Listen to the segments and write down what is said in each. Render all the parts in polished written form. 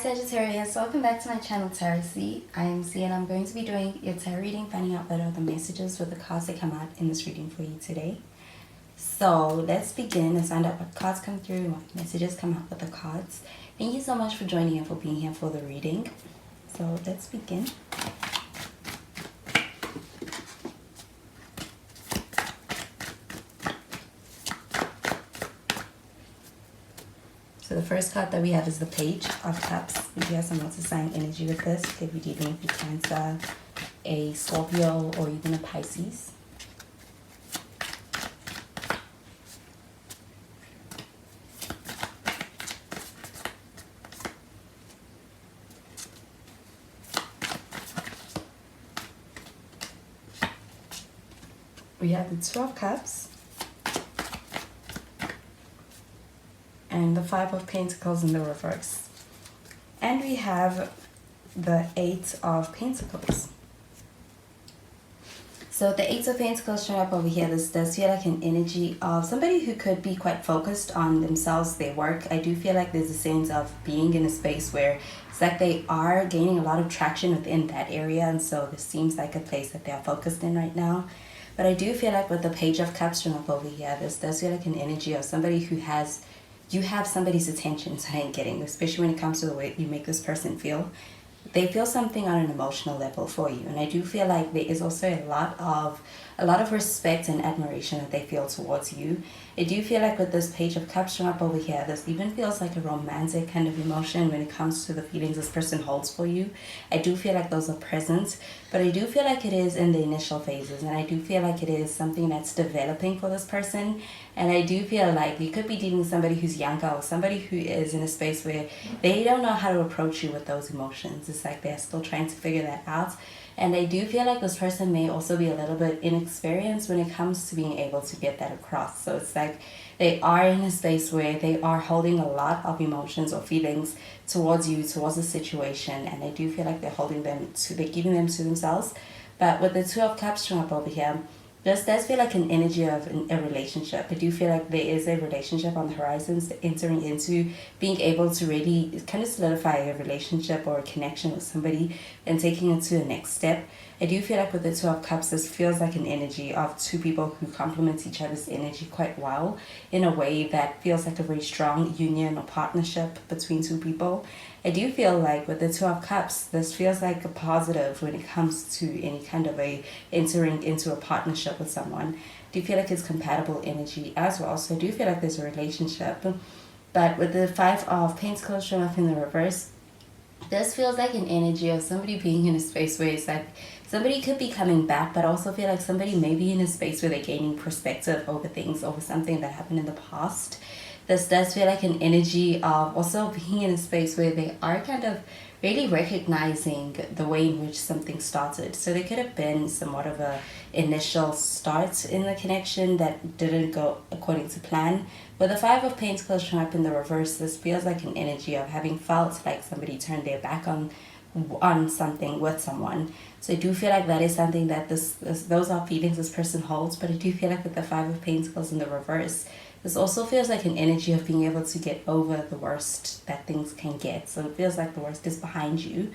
Sagittarius, welcome back to my channel Tarot C. I am C and I'm going to be doing your tarot reading, finding out what are the messages with the cards that come out in this reading for you today. So let's begin and find out what cards come through and what messages come out with the cards. Thank you so much for joining and for being here for the reading. So let's begin. So the first card that we have is the Page of Cups. We do have some water sign energy with this. Could be dealing with a Cancer, a Scorpio, or even a Pisces. We have the Two of Cups. And the Five of Pentacles in the reverse. And we have the Eight of Pentacles. So the Eight of Pentacles showing up over here, this does feel like an energy of somebody who could be quite focused on themselves, their work. I do feel like there's a sense of being in a space where it's like they are gaining a lot of traction within that area. And so this seems like a place that they're focused in right now. But I do feel like with the Page of Cups showing up over here, this does feel like an energy of somebody who has... you have somebody's attention today and getting, especially when it comes to the way you make this person feel. They feel something on an emotional level for you. And I do feel like there is also a lot of respect and admiration that they feel towards you. I do feel like with this Page of Cups showing up over here, this even feels like a romantic kind of emotion when it comes to the feelings this person holds for you. I do feel like those are present, but I do feel like it is in the initial phases, and I do feel like it is something that's developing for this person. And I do feel like you could be dealing with somebody who's younger or somebody who is in a space where they don't know how to approach you with those emotions. It's like they're still trying to figure that out. And I do feel like this person may also be a little bit inexperienced when it comes to being able to get that across. So it's like they are in a space where they are holding a lot of emotions or feelings towards you, towards the situation. And I do feel like they're giving them to themselves. But with the Two of Cups showing up over here, this does feel like an energy of a relationship. I do feel like there is a relationship on the horizons, entering into being able to really kind of solidify a relationship or a connection with somebody and taking it to the next step. I do feel like with the Two of Cups, this feels like an energy of two people who complement each other's energy quite well in a way that feels like a very strong union or partnership between two people. I do feel like with the Two of Cups, this feels like a positive when it comes to any kind of entering into a partnership with someone. I do feel like it's compatible energy as well. So I do feel like there's a relationship. But with the Five of Pentacles showing up in the reverse, this feels like an energy of somebody being in a space where it's like somebody could be coming back, but also feel like somebody may be in a space where they're gaining perspective over things, over something that happened in the past. This does feel like an energy of also being in a space where they are kind of really recognizing the way in which something started. So there could have been somewhat of a initial start in the connection that didn't go according to plan. With the Five of Pentacles showing up in the reverse, this feels like an energy of having felt like somebody turned their back on something with someone. So I do feel like that is something that those are feelings this person holds. But I do feel like with the Five of Pentacles in the reverse, this also feels like an energy of being able to get over the worst that things can get. So it feels like the worst is behind you.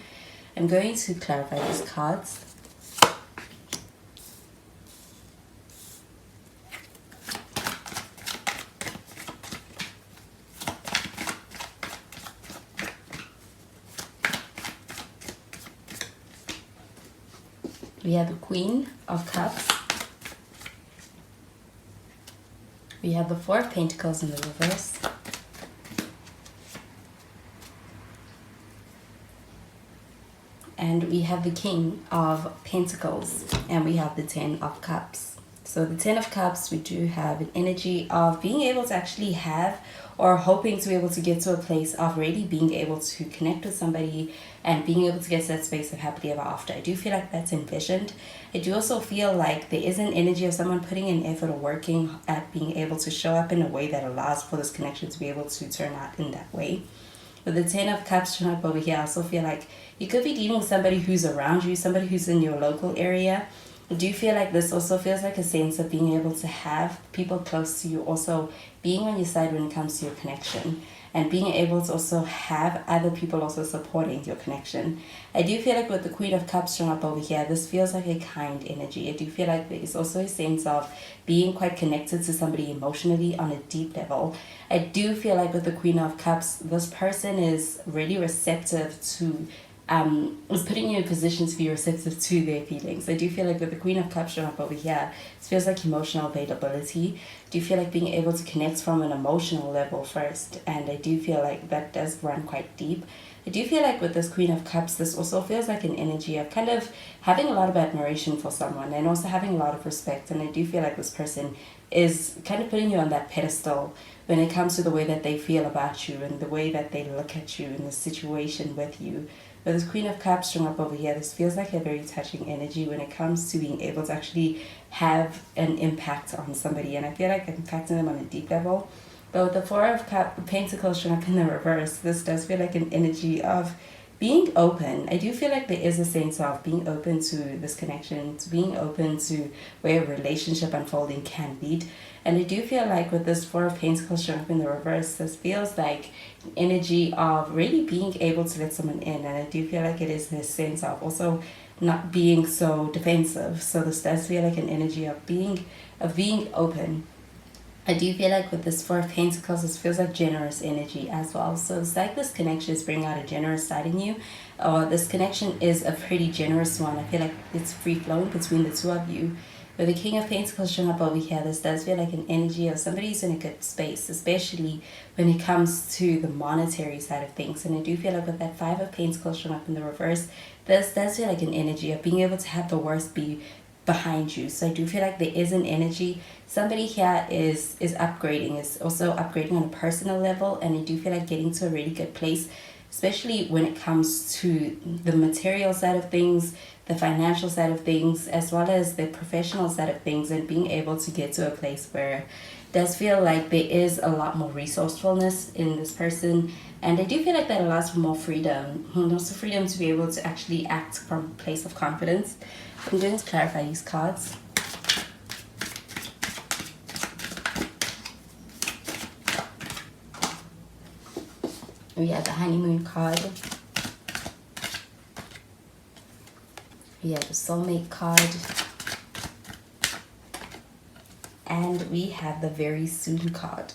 I'm going to clarify these cards. We have the Queen of Cups. We have the Four of Pentacles in the reverse. And we have the King of Pentacles. And we have the Ten of Cups. So the Ten of Cups, we do have an energy of being able to actually have, or hoping to be able to get to a place of really being able to connect with somebody and being able to get to that space of happily ever after. I do feel like that's envisioned. I do also feel like there is an energy of someone putting in effort or working at being able to show up in a way that allows for this connection to be able to turn out in that way. With the Ten of Cups showing up over here, I also feel like you could be dealing with somebody who's around you, somebody who's in your local area. I do feel like this also feels like a sense of being able to have people close to you also being on your side when it comes to your connection. and being able to also have other people also supporting your connection. I do feel like with the Queen of Cups showing up over here, this feels like a kind energy. I do feel like there is also a sense of being quite connected to somebody emotionally on a deep level. I do feel like with the Queen of Cups, this person is really receptive to is putting you in a position to be receptive to their feelings. I do feel like with the Queen of Cups showing up over here, it feels like emotional availability. I do feel like being able to connect from an emotional level first, and I do feel like that does run quite deep. I do feel like with this Queen of Cups, this also feels like an energy of kind of having a lot of admiration for someone and also having a lot of respect. And I do feel like this person is kind of putting you on that pedestal when it comes to the way that they feel about you and the way that they look at you in the situation with you. But this Queen of Cups showing up over here, this feels like a very touching energy when it comes to being able to actually have an impact on somebody. And I feel like impacting them on a deep level. But with the Four of Pentacles showing up in the reverse, this does feel like an energy of being open. I do feel like there is a sense of being open to this connection, to being open to where a relationship unfolding can lead. And I do feel like with this Four of Pentacles showing up in the reverse, this feels like an energy of really being able to let someone in. And I do feel like it is this sense of also not being so defensive. So this does feel like an energy of being open. I do feel like with this Four of Pentacles, this feels like generous energy as well. So it's like this connection is bringing out a generous side in you, or this connection is a pretty generous one. I feel like it's free-flowing between the two of you. With the King of Pentacles showing up over here, this does feel like an energy of somebody who's in a good space, especially when it comes to the monetary side of things. And I do feel like with that Five of Pentacles showing up in the reverse, this does feel like an energy of being able to have the worst be behind you. So I do feel like there is an energy. Somebody here is upgrading, is also upgrading on a personal level, and I do feel like getting to a really good place, especially when it comes to the material side of things, the financial side of things, as well as the professional side of things, and being able to get to a place where it does feel like there is a lot more resourcefulness in this person. And I do feel like that allows for more freedom, and also freedom to be able to actually act from a place of confidence. I'm going to clarify these cards. We have the honeymoon card. We have the soulmate card. And we have the very soon card.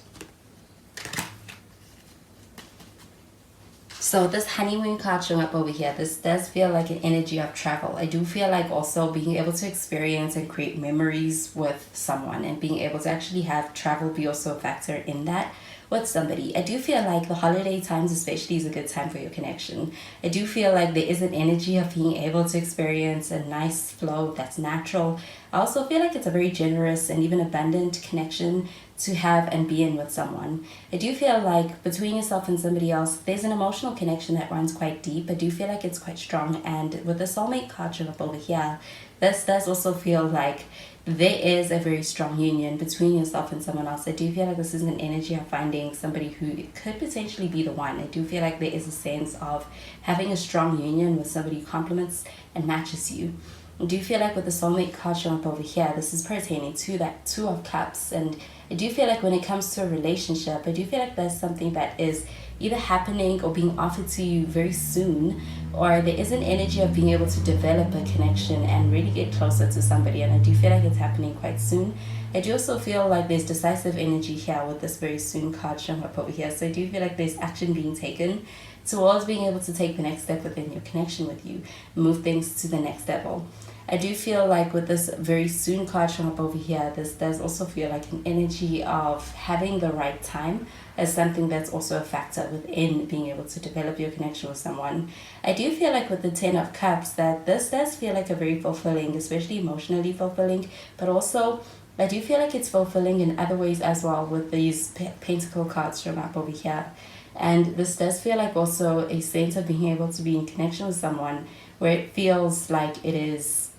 So this honeymoon card showing up over here, this does feel like an energy of travel. I do feel like also being able to experience and create memories with someone, and being able to actually have travel be also a factor in that with somebody. I do feel like the holiday times especially is a good time for your connection. I do feel like there is an energy of being able to experience a nice flow that's natural. I also feel like it's a very generous and even abundant connection to have and be in with someone. I do feel like between yourself and somebody else, there's an emotional connection that runs quite deep. I do feel like it's quite strong. And with the soulmate card showing up over here, this does also feel like there is a very strong union between yourself and someone else. I do feel like this is an energy of finding somebody who could potentially be the one. I do feel like there is a sense of having a strong union with somebody who complements and matches you. I do feel like with the soulmate card showing up over here, this is pertaining to that Two of Cups. And I do feel like when it comes to a relationship, I do feel like there's something that is either happening or being offered to you very soon, or there is an energy of being able to develop a connection and really get closer to somebody. And I do feel like it's happening quite soon. I do also feel like there's decisive energy here with this very soon card showing up over here. So I do feel like there's action being taken towards being able to take the next step within your connection with you, move things to the next level. I do feel like with this very soon card showing up over here, this does also feel like an energy of having the right time as something that's also a factor within being able to develop your connection with someone. I do feel like with the Ten of Cups that this does feel like a very fulfilling, especially emotionally fulfilling, but also I do feel like it's fulfilling in other ways as well with these Pentacle cards showing up over here. And this does feel like also a sense of being able to be in connection with someone where it feels like it's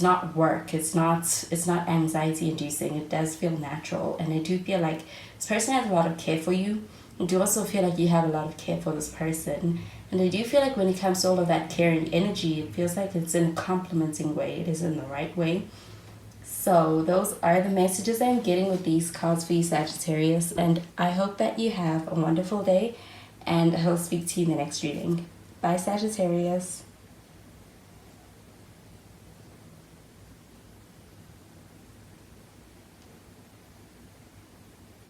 not work, it's not anxiety inducing, it does feel natural. And I do feel like this person has a lot of care for you. I do also feel like you have a lot of care for this person. And I do feel like when it comes to all of that caring energy, it feels like it's in a complimenting way, it is in the right way. So those are the messages I'm getting with these cards for you, Sagittarius, and I hope that you have a wonderful day, and I'll speak to you in the next reading. Bye, Sagittarius.